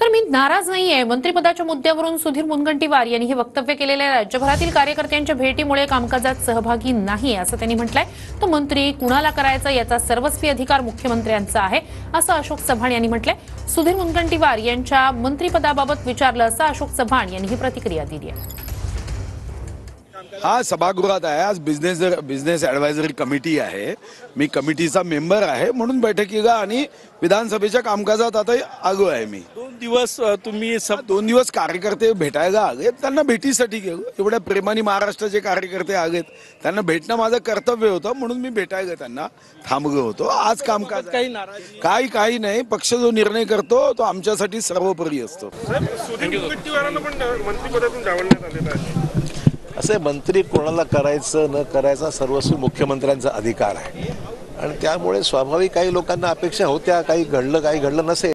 तर मी नाराज नाहीये। मंत्रिपदाच्या मुद्द्यावरून सुधीर मुनगंटीवार यांनी हे वक्तव्य केलेले राज्यभरातील कार्यकर्त्यांच्या भेटीमुळे कामकाजात सहभागी नाही असं त्यांनी म्हटलंय। तो मंत्री कुणाला करायचा याचा सर्वस्वी अधिकार मुख्यमंत्र्यांचा आहे असं अशोक चव्हाण यांनी म्हटलंय। सुधीर मुनगंटीवार यांच्या मंत्रिपदाबाबत विचारलं असं अशोक चव्हाण यांनी ही प्रतिक्रिया दिली आहे। हा सभागृहात आहे। आज बिझनेस ॲडवायझरी कमिटी आहे। मी कमिटीचा मेंबर आहे म्हणून बैठकीला आणि विधानसभेच्या कामकाजात आता आलो आहे। मी 2 दिवस तुम्ही 2 दिवस कार्यकर्ते भेटायला आले, त्यांना भेटीसाठी गेलो। एवढ्या प्रेमाने महाराष्ट्राचे कार्यकर्ते आलेत, त्यांना भेटणं माझं कर्तव्य होतं म्हणून मी भेटायला त्यांना थांबलो होतो। आज कामकाज काही नाराजी काही नाही। पक्ष जो निर्णय करतो तो आमच्यासाठी सर्वोपरी असतो। सुधीर मुनगंटीवारांना पण मंत्रिपदातून डावलण्यात आलेलं आहे। असे मंत्री कोणाला करायचं न करायचा सर्वस्वी मुख्यमंत्र्यांचा अधिकार आहे आणि त्यामुळे स्वाभाविक काही लोकांना अपेक्षा होत्या, काही घडलं काही घडलं नसेल।